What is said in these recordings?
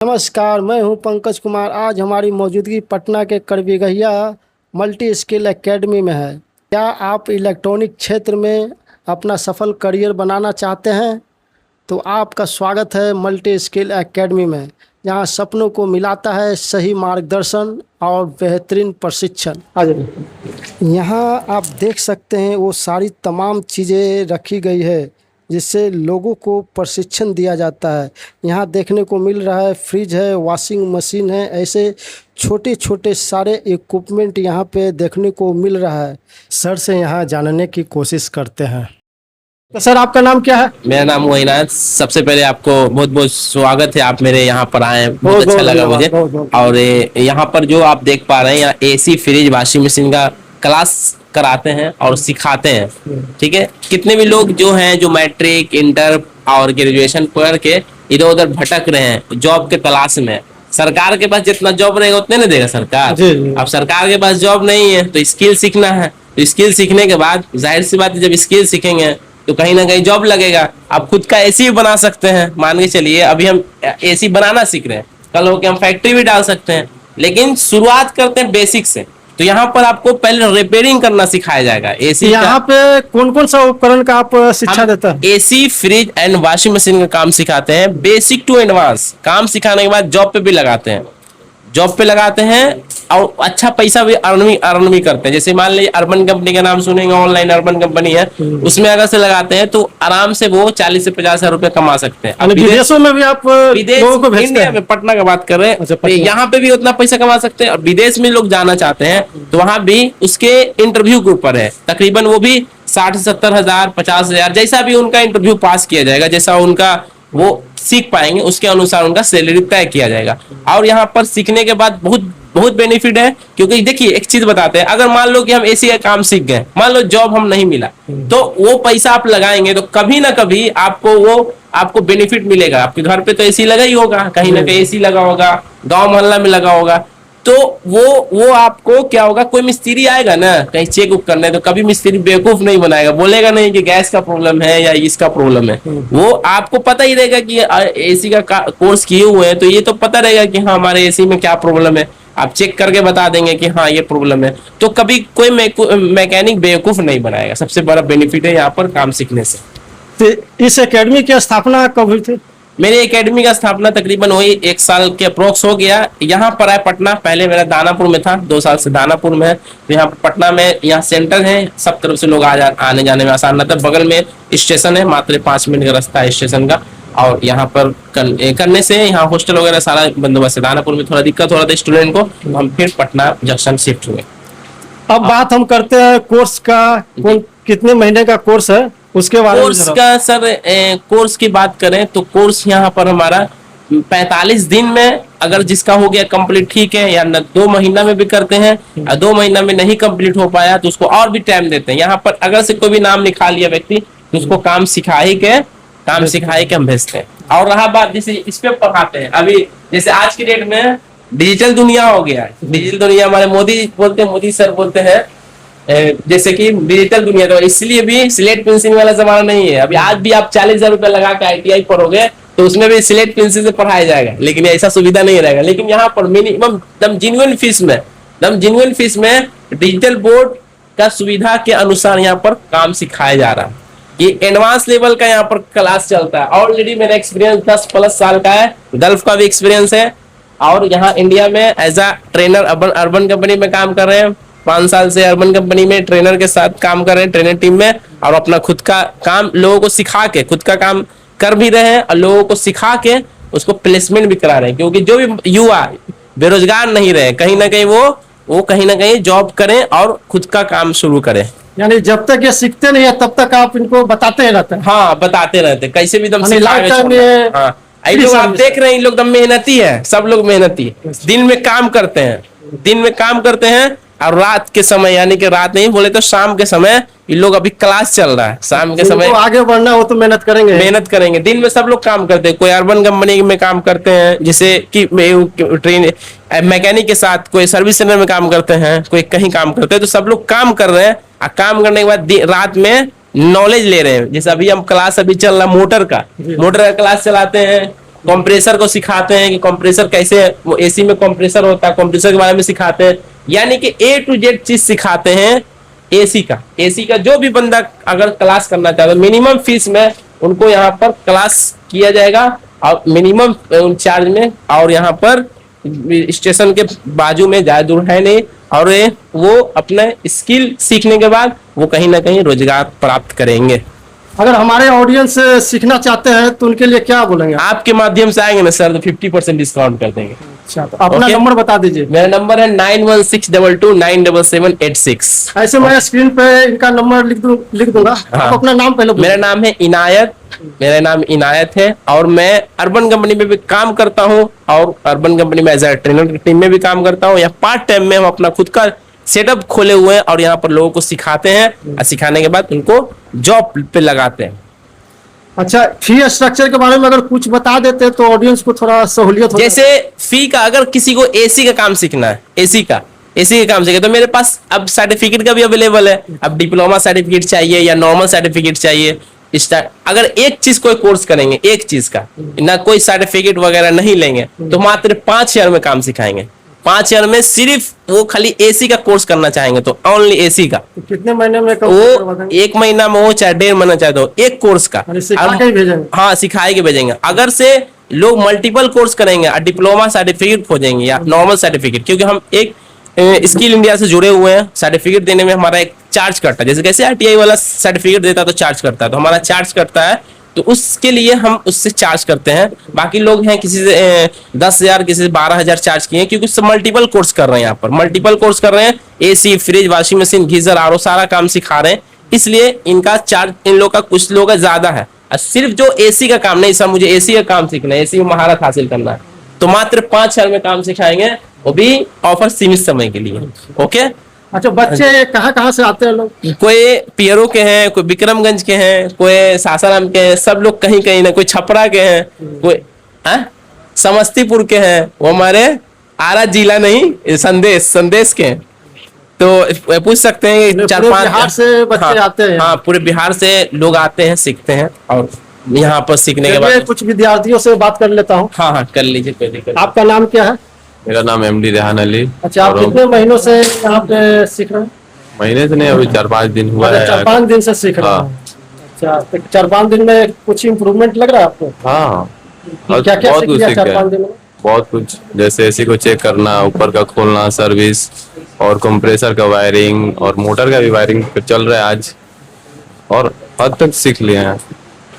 नमस्कार, मैं हूं पंकज कुमार। आज हमारी मौजूदगी पटना के करबीघया मल्टी स्किल एकेडमी में है। क्या आप इलेक्ट्रॉनिक क्षेत्र में अपना सफल करियर बनाना चाहते हैं तो आपका स्वागत है मल्टी स्किल एकेडमी में, जहां सपनों को मिलाता है सही मार्गदर्शन और बेहतरीन प्रशिक्षण। यहां आप देख सकते हैं वो सारी तमाम चीज़ें रखी गई है जिससे लोगों को प्रशिक्षण दिया जाता है। यहाँ देखने को मिल रहा है फ्रिज है, वॉशिंग मशीन है, ऐसे छोटे छोटे सारे इक्विपमेंट यहाँ पे देखने को मिल रहा है। सर से यहाँ जानने की कोशिश करते हैं। तो सर, आपका नाम क्या है? मेरा नाम मोइनाथ। सबसे पहले आपको बहुत बहुत स्वागत है, आप मेरे यहाँ पर आए, बहुत अच्छा लगा मुझे। और यहाँ पर जो आप देख पा रहे हैं, यहाँ एसी, फ्रिज, वॉशिंग मशीन का क्लास कराते हैं और सिखाते हैं। ठीक है, कितने भी लोग जो हैं जो मैट्रिक, इंटर और ग्रेजुएशन पढ़ के इधर उधर भटक रहे हैं जॉब के तलाश में। सरकार के पास जितना जॉब रहेगा उतने नहीं देगा सरकार। अब सरकार के पास जॉब नहीं है तो स्किल सीखना है। तो स्किल सीखने के बाद जाहिर सी बात है, जब स्किल सीखेंगे तो कहीं ना कहीं जॉब लगेगा। आप खुद का एसी भी बना सकते हैं। मान के चलिए अभी हम एसी बनाना सीख रहे हैं, कल होके हम फैक्ट्री भी डाल सकते हैं, लेकिन शुरुआत करते हैं बेसिक से। तो यहाँ पर आपको पहले रिपेयरिंग करना सिखाया जाएगा। एसी यहाँ पे कौन कौन सा उपकरण का आप शिक्षा देते हैं? AC, fridge and washing machine का काम सिखाते हैं, बेसिक टू एडवांस। काम सिखाने के बाद जॉब पे भी लगाते हैं, जॉब पे लगाते हैं और अच्छा पैसा भी अर्न भी करते हैं। जैसे मान लीजिए अर्बन कंपनी का नाम सुनेंगे, ऑनलाइन अर्बन कंपनी है, उसमें अगर से लगाते हैं तो आराम से वो 40 से 50 हजार रुपए कमा सकते हैं। विदेशों में भी आप लोगों को भेजते हैं? इंडिया में, पटना का बात कर रहे हैं, यहाँ पे भी उतना पैसा कमा सकते हैं। और विदेश में लोग जाना चाहते हैं तो वहां भी उसके इंटरव्यू के ऊपर है। तकरीबन वो भी 60 से 70 हजार, 50 हजार, जैसा भी उनका इंटरव्यू पास किया जाएगा, जैसा उनका वो सीख पाएंगे उसके अनुसार उनका सैलरी तय किया जाएगा। और यहाँ पर सीखने के बाद बहुत बहुत बेनिफिट है, क्योंकि देखिए एक चीज बताते हैं, अगर मान लो कि हम एसी का काम सीख गए, मान लो जॉब हम नहीं मिला, तो वो पैसा आप लगाएंगे तो कभी ना कभी आपको बेनिफिट मिलेगा। आपके घर पे तो एसी लगा ही होगा, कहीं ना कहीं एसी लगा होगा, गांव मोहल्ला में लगा होगा, तो वो आपको क्या होगा, कोई मिस्त्री आएगा ना कहीं चेक उक करने, तो कभी मिस्त्री बेवकूफ नहीं बनाएगा, बोलेगा नहीं कि गैस का प्रॉब्लम है या इसका प्रॉब्लम है। वो आपको पता ही रहेगा कि एसी का कोर्स किए हुए हैं, तो ये तो पता रहेगा कि हाँ हमारे एसी में क्या प्रॉब्लम है। आप चेक करके बता देंगे कि हाँ ये प्रॉब्लम है, तो कभी कोई मैकेनिक बेवकूफ नहीं बनाएगा। सबसे बड़ा बेनिफिट है यहाँ पर काम सीखने से। तो इस एकेडमी की स्थापना कब हुई थी? मेरे एकेडमी का स्थापना तकरीबन वही 1 साल के अप्रोक्स हो गया। यहाँ पर है पटना, पहले मेरा दानापुर में था, 2 साल से दानापुर में है। तो यहाँ पटना में यहाँ सेंटर है, सब तरफ से लोग आने जाने में आसान रहता है। बगल में स्टेशन है, मात्र 5 मिनट का रास्ता है स्टेशन का। और यहाँ पर करने से यहाँ हॉस्टल वगैरह सारा बंदोबस्त है। दानापुर में थोड़ा दिक्कत हो रहा था स्टूडेंट को, तो हम फिर पटना जंक्शन शिफ्ट हुए। अब बात हम करते हैं कोर्स का। कितने महीने का कोर्स है उसके बारे में? कोर्स का सर, कोर्स की बात करें तो कोर्स यहाँ पर हमारा 45 दिन में अगर जिसका हो गया कंप्लीट ठीक है, या 2 महीना में भी करते हैं। 2 महीना में नहीं कंप्लीट हो पाया तो उसको और भी टाइम देते हैं। यहाँ पर अगर से कोई भी नाम लिखा लिया व्यक्ति तो उसको काम सिखाई के हम भेजते हैं। और रहा बात जैसे इस पे पढ़ाते हैं, अभी जैसे आज की डेट में डिजिटल दुनिया हो गया है। डिजिटल दुनिया हमारे मोदी सर बोलते हैं जैसे कि डिजिटल दुनिया, तो इसलिए भी स्लेट पेंसिल वाला जमाना नहीं है। अभी आज भी आप 40,000 रुपए लगा के ITI पढ़ोगे तो उसमें भी स्लेट पेंसिल से पढ़ाया जाएगा, लेकिन ऐसा सुविधा नहीं रहेगा। लेकिन यहाँ पर मिनिमम जेन्युइन फीस में डिजिटल बोर्ड का सुविधा के अनुसार यहाँ पर काम सिखाया जा रहा है। ये एडवांस लेवल का यहाँ पर क्लास चलता है। ऑलरेडी मेरा एक्सपीरियंस 10+ साल का है, गल्फ का भी एक्सपीरियंस है। और यहाँ इंडिया में as a trainer Urban Company में काम कर रहे हैं। 5 साल से अर्बन कंपनी में ट्रेनर के साथ काम कर रहे हैं, ट्रेनर टीम में। और अपना खुद का काम लोगों को सिखा के, खुद का काम कर भी रहे हैं और लोगों को सिखा के उसको प्लेसमेंट भी करा रहे हैं। क्योंकि जो भी युवा बेरोजगार नहीं रहे, कहीं ना कहीं वो कहीं ना कहीं जॉब करें और खुद का काम शुरू करें। यानी जब तक ये सीखते नहीं है तब तक आप इनको बताते रहते हैं? हाँ, बताते रहते, कैसे भी दम लोग आप देख रहे हैं, इन लोग दम मेहनती है, सब लोग मेहनती दिन में काम करते हैं और रात के समय, यानी कि रात नहीं बोले तो शाम के समय, इन लोग अभी क्लास चल रहा है, शाम के समय आगे बढ़ना हो तो मेहनत करेंगे। दिन में सब लोग काम करते हैं। कोई अर्बन कंपनी में काम करते हैं, जैसे कि ट्रेन मैकेनिक के साथ, कोई सर्विस सेंटर में काम करते हैं, कोई कहीं काम करते हैं। तो सब लोग काम कर रहे हैं और काम करने के बाद रात में नॉलेज ले रहे हैं। जैसे अभी हम क्लास अभी चल रहा मोटर का क्लास चलाते हैं, कंप्रेसर को सिखाते हैं कि कंप्रेसर कैसे, वो एसी में कंप्रेसर होता है, कंप्रेसर के बारे में सिखाते हैं। यानी कि ए टू जेड चीज सिखाते हैं एसी का जो भी बंदा अगर क्लास करना चाहता है, मिनिमम फीस में उनको यहाँ पर क्लास किया जाएगा और मिनिमम चार्ज में, और यहाँ पर स्टेशन के बाजू में, ज्यादा दूर है नहीं, और वो अपने स्किल सीखने के बाद वो कहीं ना कहीं रोजगार प्राप्त करेंगे। अगर हमारे ऑडियंस सीखना चाहते हैं तो उनके लिए क्या बोलेंगे? आपके माध्यम से आएंगे ना सर तो 50% डिस्काउंट कर देंगे। अच्छा, तो अपना Okay. नंबर बता दीजिए। मेरा नंबर है 9162297786। ऐसे मैं स्क्रीन पे इनका नंबर लिख दूंगा। हाँ। आप अपना नाम पहले मेरा नाम है इनायत, मेरा नाम इनायत है, और मैं अर्बन कंपनी में भी काम करता हूँ, और अर्बन कंपनी में एज ए ट्रेनर की टीम में भी काम करता हूँ, या पार्ट टाइम में हम अपना खुद का सेटअप खोले हुए हैं और यहाँ पर लोगों को सिखाते हैं, और सिखाने के बाद उनको जॉब पे लगाते हैं। अच्छा, फी स्ट्रक्चर के बारे में अगर कुछ बता देते तो ऑडियंस को थोड़ा सहूलियत हो। जैसे फी का, अगर किसी को एसी का काम सीखना है, एसी का काम सीखे तो मेरे पास अब सर्टिफिकेट का भी अवेलेबल है। अब डिप्लोमा सर्टिफिकेट चाहिए या नॉर्मल सर्टिफिकेट चाहिए, अगर एक चीज कोई कोर्स करेंगे, एक चीज का ना कोई सर्टिफिकेट वगैरह नहीं लेंगे, तो मात्र 5,000 में काम सिखाएंगे। 5,000 में सिर्फ वो खाली एसी का कोर्स करना चाहेंगे तो ओनली एसी का। तो कितने महीने में वो 1 महीना में हो चाहे 1.5 महीना चाहे तो एक कोर्स का सिखा के भेजेंगे। हाँ, सिखाए के भेजेंगे। अगर से लोग मल्टीपल कोर्स करेंगे और डिप्लोमा सर्टिफिकेट खोजेंगे या नॉर्मल सर्टिफिकेट, क्योंकि हम एक स्किल इंडिया से जुड़े हुए हैं, सर्टिफिकेट देने में हमारा एक चार्ज करता है। जैसे कैसे आरटीआई वाला सर्टिफिकेट देता है तो चार्ज करता है, तो हमारा चार्ज करता है, तो उसके लिए हम उससे चार्ज करते हैं। बाकी लोग हैं किसी से 10,000, किसी से 12,000 चार्ज किए, क्योंकि सब मल्टीपल कोर्स कर रहे हैं। यहाँ पर मल्टीपल कोर्स कर रहे हैं, AC, fridge, washing machine, geyser, RO सारा काम सिखा रहे हैं, इसलिए इनका चार्ज इन लोग का कुछ लोग का ज्यादा है। और सिर्फ जो एसी का काम नहीं, सर मुझे एसी का काम सीखना है, एसी में महारत हासिल करना है, तो मात्र 5,000 में काम सिखाएंगे, वो भी ऑफर सीमित समय के लिए। ओके। अच्छा, बच्चे कहाँ से आते हैं लोग? कोई पियरो के हैं, कोई विक्रमगंज के हैं, कोई सासाराम के हैं, सब लोग कहीं कहीं ना, कोई छपरा के हैं, कोई समस्तीपुर के हैं, वो हमारे आरा जिला नहीं संदेश के हैं। तो पूछ सकते हैं कि 4-5 बिहार से बच्चे आते हैं। हाँ, पूरे बिहार से लोग आते हैं, सीखते हैं, और यहाँ पर सीखने के बाद कुछ विद्यार्थियों से बात कर लेता हूँ। हाँ, कर लीजिए, कोई दिक्कत नहीं। आपका नाम क्या है? मेरा नाम एमडी रेहान अली। अच्छा, आप कितने महीनों से यहाँ पे सीख रहे हैं? महीने से नहीं, अभी 4-5 दिन हुआ है। 4-5 दिन से सीख रहे हैं। अच्छा, तो 4-5 दिन में कुछ इम्प्रूवमेंट लग रहा है आपको? हाँ, क्या क्या बहुत सीख कुछ लिया सीख 4-5 गए, दिन में? बहुत कुछ। जैसे एसी को चेक करना, ऊपर का खोलना, सर्विस, और कंप्रेसर का वायरिंग, और मोटर का भी वायरिंग चल रहा है आज, और हद तक सीख लिए हैं।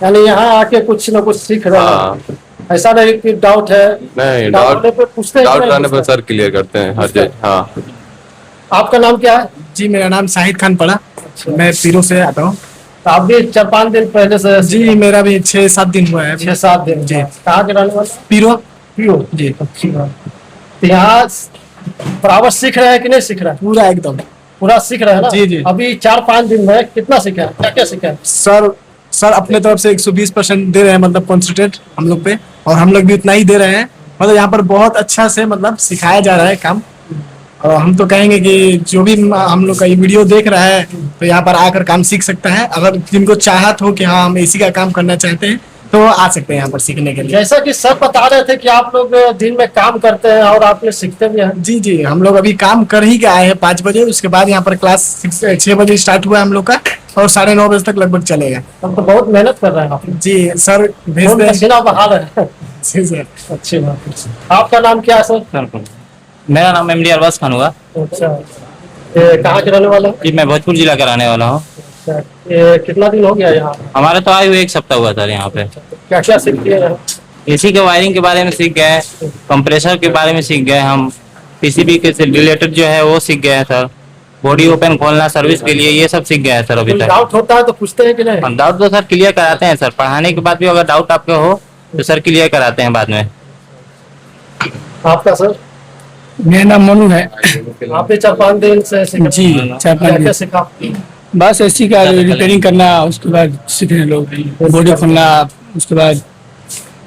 यानी यहाँ आके कुछ ना कुछ सीख रहे हाँ, हैं। ऐसा नहीं कि डाउट है? नहीं, डाउट पे पूछते हैं कि डाउट नहीं रहने पर पूछते? सर क्लियर करते हैं हर जगह। हाँ। आपका नाम क्या है? जी, मेरा नाम शाहिद खान पड़ा। मैं पीरो से आता हूँ। तो आप भी 4-5 दिन पहले से? जी, मेरा भी 6-7 दिन हुआ है। 6-7 दिन जी। कहाँ के रहने वाले? पीरो। पीरो जी। तो यहाँ बराबर सीख रहे हैं कि नहीं सीख रहे हैं? पूरा एकदम पूरा सीख रहे हैं ना? जी, जी। अभी 4-5 दिन में कितना सीखा है, क्या क्या सीखा है? सर अपने तरफ से 120% दे रहे हैं, मतलब कॉन्सेंट्रेट हम लोग पे, और हम लोग भी उतना ही दे रहे हैं। मतलब यहाँ पर बहुत अच्छा से मतलब सिखाया जा रहा है काम। और हम तो कहेंगे कि जो भी हम लोग का ये वीडियो देख रहा है तो यहाँ पर आकर काम सीख सकता है। अगर जिनको चाहत हो कि हाँ हम एसी का काम करना चाहते हैं तो वो आ सकते हैं यहाँ पर सीखने के लिए। जैसा कि सर बता रहे थे कि आप लोग दिन में काम करते हैं और आप ये सीखते भी हैं। जी जी, हम लोग अभी काम कर ही के आए हैं 5 बजे। उसके बाद यहाँ पर क्लास 6 बजे स्टार्ट हुआ है हम लोग का, और 9:30 बजे तक लगभग चलेगा। हम तो बहुत मेहनत कर रहे हैं आप। जी सर, भेज बहुत दें। पसीना बहा रहे हैं। जी सर। अच्छी बात है। आपका नाम क्या है सर? मेरा नाम एमडी अरबाज खान हुआ। अच्छा, ये कहाँ के रहने वाले हैं? जी, मैं भोजपुर जिला का रहने वाला हूँ। अच्छा, ये कितना दिन हो गया यहाँ? हमारे तो आए हुए 1 सप्ताह हुआ सर यहाँ पे। क्या क्या सीख लिए हैं? एसी के वायरिंग के बारे में सीख गए, कंप्रेसर के बारे में सीख गए, हम पीसीबी के से रिलेटेड जो है वो सीख गए हैं सर। बॉडी ओपन खोलना सर्विस के लिए, ये सब सीख गए हैं सर अभी कोई तक। डाउट होता है तो पूछते हैं कि नहीं? डाउट तो सर क्लियर कराते हैं सर, पढ़ाने के बाद भी अगर डाउट आपके हो तो सर क्लियर कराते हैं बाद में। आपका सर? मेरा नाम मनु है। आप भी 4-5 दिन से सीख रहे हैं? जी, क्या 4-5 क्या दिन। सीखा? बस एसी का रिपेयरिंग करना, उसके बाद सीखने लोग बॉडी खोलना, उसके बाद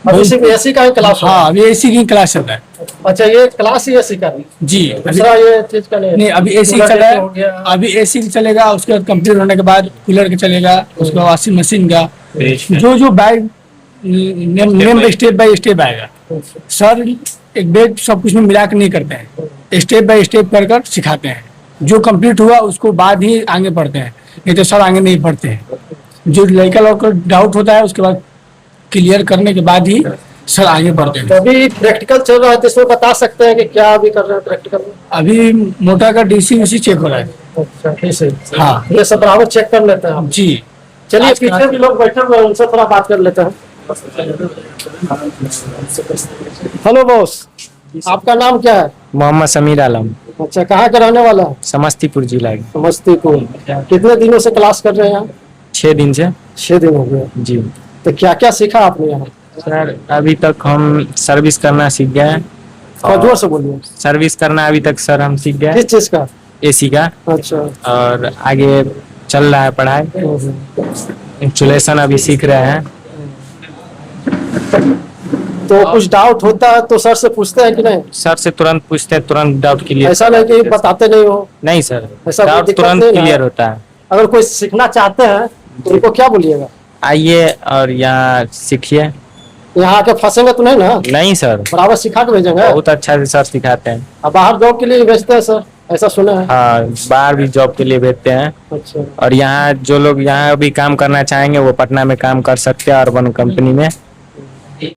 अभी सिर्फ एसी का ही क्लास हो रहा हाँ, अभी एसी की क्लास चल रहा है। है? अच्छा, ये क्लास ही एसी का है? जी, दूसरा ये चीज का नहीं? नहीं, अभी एसी कूलर चल रहा जैसे हो गया। है। अभी एसी चलेगा, उसके बाद कंप्लीट होने के बाद कूलर का चलेगा, उसके बाद वॉशिंग मशीन का, जो bag name step by step आएगा सर। एक बैच सब कुछ में मिला के नहीं करते हैं, स्टेप बाय स्टेप कर कर सिखाते हैं। जो कंप्लीट हुआ उसको बाद ही आगे बढ़ते हैं, नहीं तो सर आगे नहीं बढ़ते हैं। जो लड़का लोग को डाउट होता है उसके बाद क्लियर करने के बाद ही सर आगे बढ़ते हैं। तो अभी प्रैक्टिकल चल रहा है, तो इसमें बता सकते हैं कि क्या अभी कर रहे हैं प्रैक्टिकल में? अभी मोटर का डीसी उसी चेक हो रहा है। अच्छा, ठीक है। हाँ ये सब बराबर चेक कर लेते हैं हम। जी। चलिए आज पीछे भी लोग बैठे हुए हैं, उनसे थोड़ा बात कर लेते हैं। हेलो बॉस, आपका नाम क्या है? मोहम्मद समीर आलम, अच्छा, कहाँ का रहने वाला है? समस्तीपुर जिला के। समस्तीपुर। कितने दिनों से क्लास कर रहे हैं यहाँ? 6 दिन से। 6 दिन हो गए। जी तो क्या क्या सीखा आपने यहाँ? सर, अभी तक हम सर्विस करना सीख गए हैं। और जोर से बोलिए। सर्विस करना अभी तक सर हम सीख गए, किस चीज का? एसी का। अच्छा। और आगे चल रहा है पढ़ाई, इंस्टॉलेशन अभी सीख रहे हैं। तो कुछ डाउट होता है तो सर से पूछते हैं कि नहीं? सर से तुरंत पूछते हैं, तुरंत डाउट क्लियर। ऐसा नहीं कि बताते नहीं हो? नहीं सर, ऐसा कोई डाउट दिक्कत तुरंत नहीं है? क्लियर होता है। अगर कोई सीखना चाहते हैं तो उनको क्या बोलिएगा? आइए और यहाँ सीखिए। यहाँ आके फंसेंगे तो नहीं ना? नहीं सर, बराबर सिखा के भेजेंगे। बहुत अच्छा से सर सिखाते हैं। अब बाहर जॉब के लिए भेजते हैं सर, ऐसा सुना है। हाँ, बाहर भी जॉब के लिए भेजते हैं। अच्छा। और यहाँ जो लोग यहाँ भी काम करना चाहेंगे वो पटना में काम कर सकते हैं, अर्बन कंपनी में।